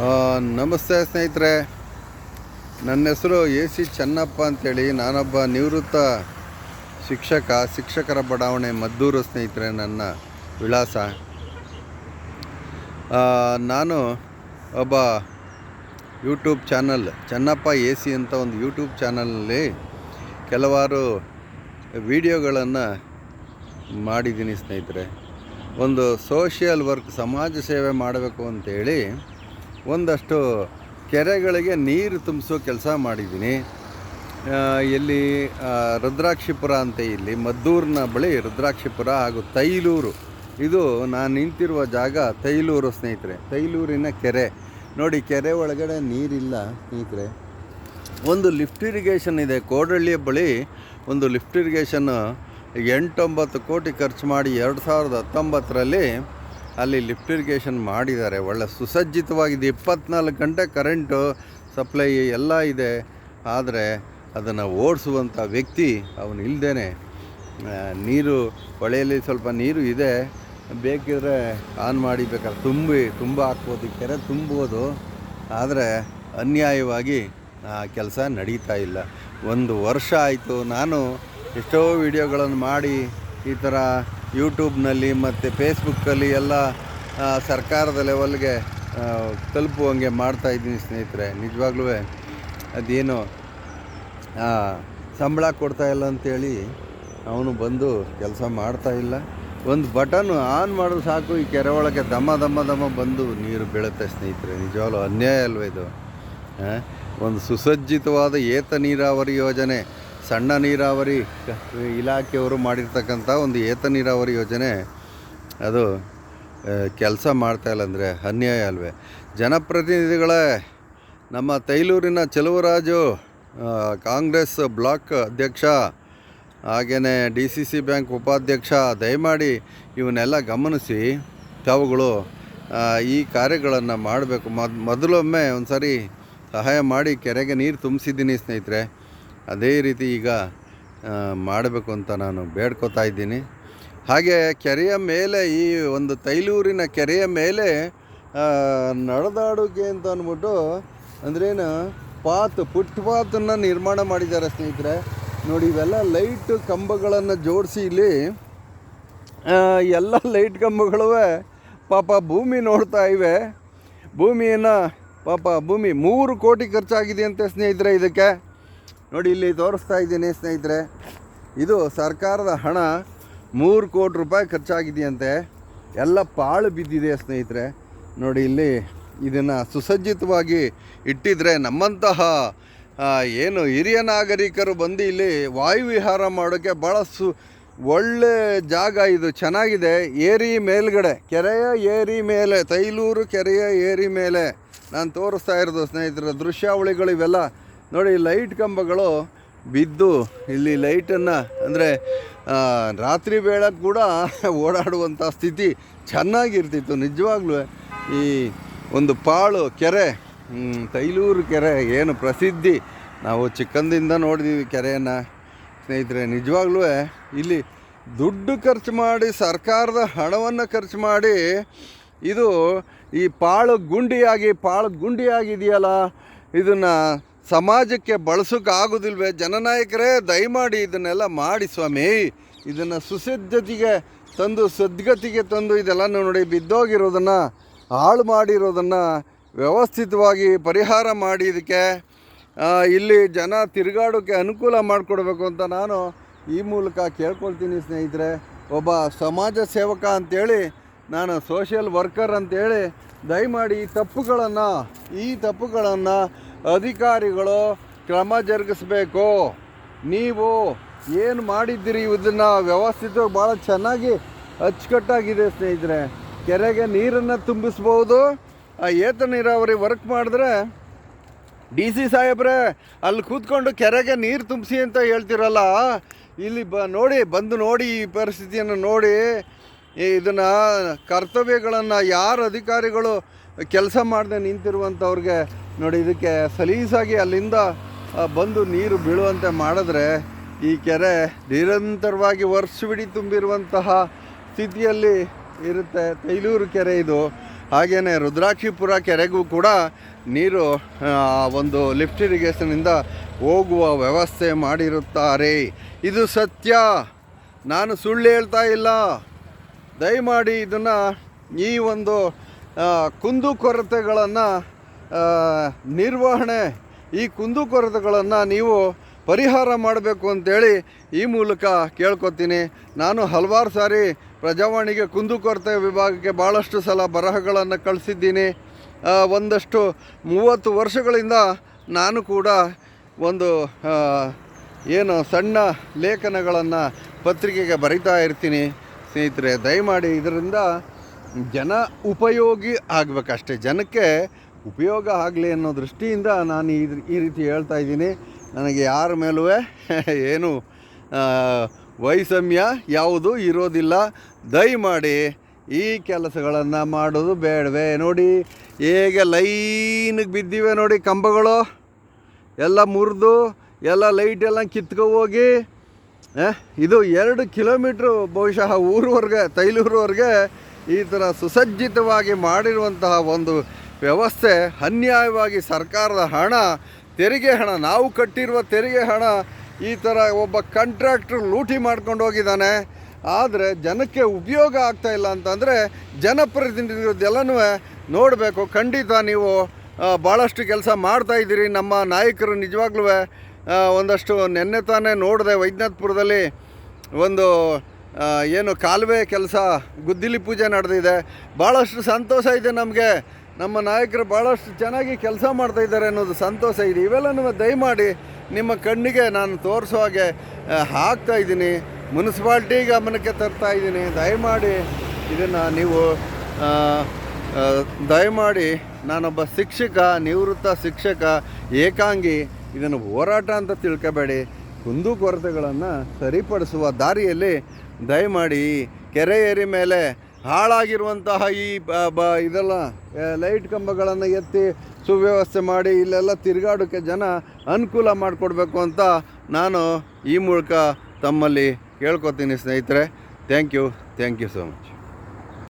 ನಮಸ್ತೆ ಸ್ನೇಹಿತರೆ, ನನ್ನ ಹೆಸರು AC ಚೆನ್ನಪ್ಪ ಅಂತೇಳಿ. ನಾನೊಬ್ಬ ನಿವೃತ್ತ ಶಿಕ್ಷಕರ ಬಡಾವಣೆ ಮದ್ದೂರು ಸ್ನೇಹಿತರೆ ನನ್ನ ವಿಳಾಸ. ನಾನು ಒಬ್ಬ ಯೂಟ್ಯೂಬ್ ಚಾನಲ್ ಚೆನ್ನಪ್ಪ AC ಅಂತ ಒಂದು ಯೂಟ್ಯೂಬ್ ಚಾನಲ್ನಲ್ಲಿ ಕೆಲವಾರು ವಿಡಿಯೋಗಳನ್ನು ಮಾಡಿದ್ದೀನಿ ಸ್ನೇಹಿತರೆ. ಒಂದು ಸೋಷಿಯಲ್ ವರ್ಕ್, ಸಮಾಜ ಸೇವೆ ಮಾಡಬೇಕು ಅಂತೇಳಿ ಒಂದಷ್ಟು ಕೆರೆಗಳಿಗೆ ನೀರು ತುಂಬಿಸೋ ಕೆಲಸ ಮಾಡಿದ್ದೀನಿ. ಎಲ್ಲಿ ರುದ್ರಾಕ್ಷಿಪುರ ಅಂತ, ಇಲ್ಲಿ ಮದ್ದೂರಿನ ಬಳಿ ರುದ್ರಾಕ್ಷಿಪುರ ಹಾಗೂ ತೈಲೂರು, ಇದು ನಾನು ನಿಂತಿರುವ ಜಾಗ ತೈಲೂರು ಸ್ನೇಹಿತರೆ. ತೈಲೂರಿನ ಕೆರೆ ನೋಡಿ, ಕೆರೆ ಒಳಗಡೆ ನೀರಿಲ್ಲ ಸ್ನೇಹಿತರೆ. ಒಂದು ಲಿಫ್ಟ್ ಇರಿಗೇಷನ್ ಇದೆ ಕೋಡಹಳ್ಳಿಯ ಬಳಿ. ಒಂದು ಲಿಫ್ಟ್ ಇರಿಗೇಷನ್ನು 8-9 ಕೋಟಿ ಖರ್ಚು ಮಾಡಿ 2019ರಲ್ಲಿ ಅಲ್ಲಿ ಲಿಫ್ಟ್ ಇರಿಗೇಷನ್ ಮಾಡಿದ್ದಾರೆ. ಒಳ್ಳೆ ಸುಸಜ್ಜಿತವಾಗಿದೆ, 24 ಗಂಟೆ ಕರೆಂಟು ಸಪ್ಲೈ ಎಲ್ಲ ಇದೆ. ಆದರೆ ಅದನ್ನು ಓಡಿಸುವಂಥ ವ್ಯಕ್ತಿ ಅವನು ಇಲ್ಲದೇ, ನೀರು ಹೊಳೆಯಲ್ಲಿ ಸ್ವಲ್ಪ ನೀರು ಇದೆ, ಬೇಕಿದ್ರೆ ಆನ್ ಮಾಡಿ ಬೇಕಾದ್ರೆ ತುಂಬ ಹಾಕ್ಬೋದು, ಕೆರೆ ತುಂಬೋದು. ಆದರೆ ಅನ್ಯಾಯವಾಗಿ ಆ ಕೆಲಸ ನಡೀತಾ ಇಲ್ಲ. 1 ವರ್ಷ ಆಯಿತು. ನಾನು ಎಷ್ಟೋ ವಿಡಿಯೋಗಳನ್ನು ಮಾಡಿ ಈ ಥರ ಯೂಟ್ಯೂಬ್ನಲ್ಲಿ ಮತ್ತು ಫೇಸ್ಬುಕ್ಕಲ್ಲಿ ಎಲ್ಲ ಸರ್ಕಾರದ ಲೆವೆಲ್ಗೆ ತಲುಪುವಂಗೆ ಮಾಡ್ತಾಯಿದ್ದೀನಿ ಸ್ನೇಹಿತರೆ. ನಿಜವಾಗ್ಲೂ ಅದೇನು ಸಂಬಳ ಕೊಡ್ತಾಯಿಲ್ಲ ಅಂಥೇಳಿ ಅವನು ಬಂದು ಕೆಲಸ ಮಾಡ್ತಾಯಿಲ್ಲ. ಒಂದು ಬಟನ್ ಆನ್ ಮಾಡೋದು ಸಾಕು, ಈ ಕೆರೆ ಒಳಗೆ ದಮ ಬಂದು ನೀರು ಬೀಳುತ್ತೆ ಸ್ನೇಹಿತರೆ. ನಿಜವಾಗ್ಲೂ ಅನ್ಯಾಯ ಅಲ್ವ ಇದು? ಒಂದು ಸುಸಜ್ಜಿತವಾದ ಏತ ನೀರಾವರಿ ಯೋಜನೆ, ಸಣ್ಣ ನೀರಾವರಿ ಇಲಾಖೆಯವರು ಮಾಡಿರ್ತಕ್ಕಂಥ ಒಂದು ಏತ ನೀರಾವರಿ ಯೋಜನೆ, ಅದು ಕೆಲಸ ಮಾಡ್ತಾಯಿಲ್ಲ ಅಂದರೆ ಅನ್ಯಾಯ ಅಲ್ವೇ? ಜನಪ್ರತಿನಿಧಿಗಳೇ, ನಮ್ಮ ತೈಲೂರಿನ ಚೆಲುವರಾಜು ಕಾಂಗ್ರೆಸ್ ಬ್ಲಾಕ್ ಅಧ್ಯಕ್ಷ, ಹಾಗೆಯೇ DCC ಬ್ಯಾಂಕ್ ಉಪಾಧ್ಯಕ್ಷ, ದಯಮಾಡಿ ಇವನ್ನೆಲ್ಲ ಗಮನಿಸಿ ತಾವುಗಳು ಈ ಕಾರ್ಯಗಳನ್ನು ಮಾಡಬೇಕು. ಮೊದಲೊಮ್ಮೆ ಒಂದು ಸಾರಿ ಸಹಾಯ ಮಾಡಿ ಕೆರೆಗೆ ನೀರು ತುಂಬಿಸಿದ್ದೀನಿ ಸ್ನೇಹಿತರೆ. ಅದೇ ರೀತಿ ಈಗ ಮಾಡಬೇಕು ಅಂತ ನಾನು ಬೇಡ್ಕೋತಾ ಇದ್ದೀನಿ. ಹಾಗೆ ಕೆರೆಯ ಮೇಲೆ, ಈ ಒಂದು ತೈಲೂರಿನ ಕೆರೆಯ ಮೇಲೆ ನಡೆದಾಡೋಕೆ ಅಂತ ಅಂದ್ಬಿಟ್ಟು ಅಂದ್ರೇನು ಫುಟ್ಪಾತನ್ನು ನಿರ್ಮಾಣ ಮಾಡಿದ್ದಾರೆ ಸ್ನೇಹಿತರೆ. ನೋಡಿ, ಇವೆಲ್ಲ ಲೈಟ್ ಕಂಬಗಳನ್ನು ಜೋಡಿಸಿ ಇಲ್ಲಿ ಎಲ್ಲ ಲೈಟ್ ಕಂಬಗಳು ಪಾಪ ಭೂಮಿ ನೋಡ್ತಾ ಇವೆ. ಭೂಮಿಯನ್ನು ಭೂಮಿ 3 ಕೋಟಿ ಖರ್ಚಾಗಿದೆ ಅಂತೆ ಸ್ನೇಹಿತರೆ. ಇದಕ್ಕೆ ನೋಡಿ, ಇಲ್ಲಿ ತೋರಿಸ್ತಾ ಇದ್ದೀನಿ ಸ್ನೇಹಿತರೆ. ಇದು ಸರ್ಕಾರದ ಹಣ, 3 ಕೋಟಿ ರೂಪಾಯಿ ಖರ್ಚಾಗಿದೆಯಂತೆ. ಎಲ್ಲ ಪಾಳು ಬಿದ್ದಿದೆ ಸ್ನೇಹಿತರೆ. ನೋಡಿ, ಇಲ್ಲಿ ಇದನ್ನು ಸುಸಜ್ಜಿತವಾಗಿ ಇಟ್ಟಿದ್ರೆ ನಮ್ಮಂತಹ ಏನು ಹಿರಿಯ ನಾಗರಿಕರು ಬಂದು ಇಲ್ಲಿ ವಾಯುವಿಹಾರ ಮಾಡೋಕ್ಕೆ ಭಾಳ ಒಳ್ಳೆ ಜಾಗ ಇದು, ಚೆನ್ನಾಗಿದೆ. ಏರಿ ಮೇಲ್ಗಡೆ, ಕೆರೆಯ ಏರಿ ಮೇಲೆ, ತೈಲೂರು ಕೆರೆಯ ಏರಿ ಮೇಲೆ ನಾನು ತೋರಿಸ್ತಾ ಇರೋದು ಸ್ನೇಹಿತರೆ ದೃಶ್ಯಾವಳಿಗಳು ಇವೆಲ್ಲ. ನೋಡಿ, ಲೈಟ್ ಕಂಬಗಳು ಬಿದ್ದು ಇಲ್ಲಿ ಲೈಟನ್ನು, ಅಂದರೆ ರಾತ್ರಿ ವೇಳೆ ಕೂಡ ಓಡಾಡುವಂಥ ಸ್ಥಿತಿ ಚೆನ್ನಾಗಿರ್ತಿತ್ತು ನಿಜವಾಗ್ಲೂ. ಈ ಒಂದು ಪಾಳು ಕೆರೆ, ತೈಲೂರು ಕೆರೆ ಏನು ಪ್ರಸಿದ್ಧಿ, ನಾವು ಚಿಕ್ಕಂದಿಂದ ನೋಡಿದ್ದೀವಿ ಕೆರೆಯನ್ನು ಸ್ನೇಹಿತರೆ. ನಿಜವಾಗ್ಲೂ ಇಲ್ಲಿ ದುಡ್ಡು ಖರ್ಚು ಮಾಡಿ, ಸರ್ಕಾರದ ಹಣವನ್ನು ಖರ್ಚು ಮಾಡಿ ಇದು ಈ ಪಾಳು ಗುಂಡಿಯಾಗಿದೆಯಲ್ಲ, ಇದನ್ನು ಸಮಾಜಕ್ಕೆ ಬಳಸೋಕ್ಕಾಗೋದಿಲ್ವೇ? ಜನನಾಯಕರೇ, ದಯಮಾಡಿ ಇದನ್ನೆಲ್ಲ ಮಾಡಿ ಸ್ವಾಮಿ. ಇದನ್ನು ಸುಸಜ್ಜತೆಗೆ ತಂದು, ಸದ್ಗತಿಗೆ ತಂದು, ಇದೆಲ್ಲ ನೋಡಿ ಬಿದ್ದೋಗಿರೋದನ್ನು, ಹಾಳು ಮಾಡಿರೋದನ್ನು ವ್ಯವಸ್ಥಿತವಾಗಿ ಪರಿಹಾರ ಮಾಡಿ ಇದಕ್ಕೆ ಇಲ್ಲಿ ಜನ ತಿರುಗಾಡೋಕ್ಕೆ ಅನುಕೂಲ ಮಾಡಿಕೊಡ್ಬೇಕು ಅಂತ ನಾನು ಈ ಮೂಲಕ ಕೇಳ್ಕೊಳ್ತೀನಿ ಸ್ನೇಹಿತರೆ. ಒಬ್ಬ ಸಮಾಜ ಸೇವಕ ಅಂಥೇಳಿ, ನಾನು ಸೋಷಿಯಲ್ ವರ್ಕರ್ ಅಂಥೇಳಿ, ದಯಮಾಡಿ ಈ ತಪ್ಪುಗಳನ್ನು ಅಧಿಕಾರಿಗಳು ಕ್ರಮ ಜರುಗಿಸ್ಬೇಕು. ನೀವು ಏನು ಮಾಡಿದ್ದೀರಿ ಇದನ್ನು ವ್ಯವಸ್ಥಿತವಾಗಿ ಭಾಳ ಚೆನ್ನಾಗಿ ಅಚ್ಚುಕಟ್ಟಾಗಿದೆ ಸ್ನೇಹಿತರೆ. ಕೆರೆಗೆ ನೀರನ್ನು ತುಂಬಿಸ್ಬೋದು. ಆ ಏತ ನೀರಾವರಿ ವರ್ಕ್ ಮಾಡಿದ್ರೆ DC ಸಾಹೇಬ್ರೆ ಅಲ್ಲಿ ಕೂತ್ಕೊಂಡು ಕೆರೆಗೆ ನೀರು ತುಂಬಿಸಿ ಅಂತ ಹೇಳ್ತಿರಲ್ಲ, ಇಲ್ಲಿ ಬಂದು ನೋಡಿ ಈ ಪರಿಸ್ಥಿತಿಯನ್ನು ನೋಡಿ. ಇದನ್ನು ಕರ್ತವ್ಯಗಳನ್ನು ಯಾರು ಅಧಿಕಾರಿಗಳು ಕೆಲಸ ಮಾಡದೆ ನಿಂತಿರುವಂಥವ್ರಿಗೆ ನೋಡಿ, ಇದಕ್ಕೆ ಸಲೀಸಾಗಿ ಅಲ್ಲಿಂದ ಬಂದು ನೀರು ಬೀಳುವಂತೆ ಮಾಡಿದ್ರೆ ಈ ಕೆರೆ ನಿರಂತರವಾಗಿ ವರ್ಷವಿಡೀ ತುಂಬಿರುವಂತಹ ಸ್ಥಿತಿಯಲ್ಲಿ ಇರುತ್ತೆ. ತೈಲೂರು ಕೆರೆ ಇದು. ಹಾಗೆಯೇ ರುದ್ರಾಕ್ಷಿಪುರ ಕೆರೆಗೂ ಕೂಡ ನೀರು ಒಂದು ಲಿಫ್ಟ್ ಇರಿಗೇಷನಿಂದ ಹೋಗುವ ವ್ಯವಸ್ಥೆ ಮಾಡಿರುತ್ತಾರೆ. ಇದು ಸತ್ಯ, ನಾನು ಸುಳ್ಳು ಹೇಳ್ತಾ ಇಲ್ಲ. ದಯಮಾಡಿ ಇದನ್ನು ಈ ಒಂದು ಕುಂದುಕೊರತೆಗಳನ್ನು ನಿರ್ವಹಣೆ, ಈ ಕುಂದುಕೊರತೆಗಳನ್ನು ನೀವು ಪರಿಹಾರ ಮಾಡಬೇಕು ಅಂತೇಳಿ ಈ ಮೂಲಕ ಕೇಳ್ಕೊತೀನಿ. ನಾನು ಹಲವಾರು ಸಾರಿ ಪ್ರಜಾವಾಣಿಗೆ ಕುಂದುಕೊರತೆ ವಿಭಾಗಕ್ಕೆ ಭಾಳಷ್ಟು ಸಲ ಬರಹಗಳನ್ನು ಕಳಿಸಿದ್ದೀನಿ. ಒಂದಷ್ಟು 30 ವರ್ಷಗಳಿಂದ ನಾನು ಕೂಡ ಒಂದು ಏನು ಸಣ್ಣ ಲೇಖನಗಳನ್ನು ಪತ್ರಿಕೆಗೆ ಬರಿತಾ ಇರ್ತೀನಿ. ಸ್ನೇಹಿತರೆ, ದಯಮಾಡಿ ಇದರಿಂದ ಜನ ಉಪಯೋಗಿ ಆಗಬೇಕಷ್ಟೇ, ಜನಕ್ಕೆ ಉಪಯೋಗ ಆಗಲಿ ಅನ್ನೋ ದೃಷ್ಟಿಯಿಂದ ನಾನು ಈ ರೀತಿ ಹೇಳ್ತಾ ಇದ್ದೀನಿ. ನನಗೆ ಯಾರ ಮೇಲೂ ಏನು ವೈಷಮ್ಯ ಯಾವುದೂ ಇರೋದಿಲ್ಲ. ದಯಮಾಡಿ ಈ ಕೆಲಸಗಳನ್ನು ಮಾಡೋದು ಬೇಡವೇ. ನೋಡಿ ಹೇಗೆ ಲೈನಿಗೆ ಬಿದ್ದಿವೆ ನೋಡಿ ಕಂಬಗಳು, ಎಲ್ಲ ಮುರಿದು ಎಲ್ಲ ಲೈಟೆಲ್ಲ ಕಿತ್ಕೊ ಹೋಗಿ. ಇದು 2 ಕಿಲೋಮೀಟ್ರು ಬಹುಶಃ ಊರವರೆಗೆ, ತೈಲೂರವರೆಗೆ ಈ ಥರ ಸುಸಜ್ಜಿತವಾಗಿ ಮಾಡಿರುವಂತಹ ಒಂದು ವ್ಯವಸ್ಥೆ ಅನ್ಯಾಯವಾಗಿ ಸರ್ಕಾರದ ಹಣ, ತೆರಿಗೆ ಹಣ, ನಾವು ಕಟ್ಟಿರುವ ತೆರಿಗೆ ಹಣ ಈ ಥರ ಒಬ್ಬ ಕಾಂಟ್ರಾಕ್ಟ್ರು ಲೂಟಿ ಮಾಡ್ಕೊಂಡು ಹೋಗಿದ್ದಾನೆ. ಆದರೆ ಜನಕ್ಕೆ ಉಪಯೋಗ ಆಗ್ತಾಯಿಲ್ಲ ಅಂತಂದರೆ ಜನಪ್ರತಿನಿಧಿಗಳದ್ದೆಲ್ಲನೂ ನೋಡಬೇಕು. ಖಂಡಿತ ನೀವು ಭಾಳಷ್ಟು ಕೆಲಸ ಮಾಡ್ತಾಯಿದ್ದೀರಿ. ನಮ್ಮ ನಾಯಕರು ನಿಜವಾಗ್ಲೂ ಒಂದಷ್ಟು ನೆನ್ನೆ ತಾನೇ ನೋಡಿದೆ, ವೈದ್ಯನಾಥಪುರದಲ್ಲಿ ಒಂದು ಏನು ಕಾಲುವೆ ಕೆಲಸ, ಗುದ್ದಿಲಿ ಪೂಜೆ ನಡೆದಿದೆ. ಭಾಳಷ್ಟು ಸಂತೋಷ ಇದೆ ನಮಗೆ. ನಮ್ಮ ನಾಯಕರು ಭಾಳಷ್ಟು ಚೆನ್ನಾಗಿ ಕೆಲಸ ಮಾಡ್ತಾಯಿದ್ದಾರೆ ಅನ್ನೋದು ಸಂತೋಷ ಇದೆ. ಇವೆಲ್ಲನೂ ದಯಮಾಡಿ ನಿಮ್ಮ ಕಣ್ಣಿಗೆ ನಾನು ತೋರಿಸೋ ಹಾಗೆ ಹಾಕ್ತಾಯಿದ್ದೀನಿ. ಮುನ್ಸಿಪಾಲ್ಟಿ ಗಮನಕ್ಕೆ ತರ್ತಾಯಿದ್ದೀನಿ. ದಯಮಾಡಿ ಇದನ್ನು ನೀವು ದಯಮಾಡಿ, ನಾನೊಬ್ಬ ಶಿಕ್ಷಕ, ನಿವೃತ್ತ ಶಿಕ್ಷಕ, ಏಕಾಂಗಿ, ಇದನ್ನು ಹೋರಾಟ ಅಂತ ತಿಳ್ಕೊಬೇಡಿ. ಕುಂದುಕೊರತೆಗಳನ್ನು ಸರಿಪಡಿಸುವ ದಾರಿಯಲ್ಲಿ ದಯಮಾಡಿ ಕೆರೆ ಏರಿ ಮೇಲೆ ಹಾಳಾಗಿರುವಂತಹ ಈ ಇದೆಲ್ಲ ಲೈಟ್ ಕಂಬಗಳನ್ನು ಎತ್ತಿ ಸುವ್ಯವಸ್ಥೆ ಮಾಡಿ ಇಲ್ಲೆಲ್ಲ ತಿರುಗಾಡೋಕ್ಕೆ ಜನ ಅನುಕೂಲ ಮಾಡಿಕೊಡ್ಬೇಕು ಅಂತ ನಾನು ಈ ಮೂಲಕ ತಮ್ಮಲ್ಲಿ ಕೇಳ್ಕೊತೀನಿ ಸ್ನೇಹಿತರೆ. Thank you so much.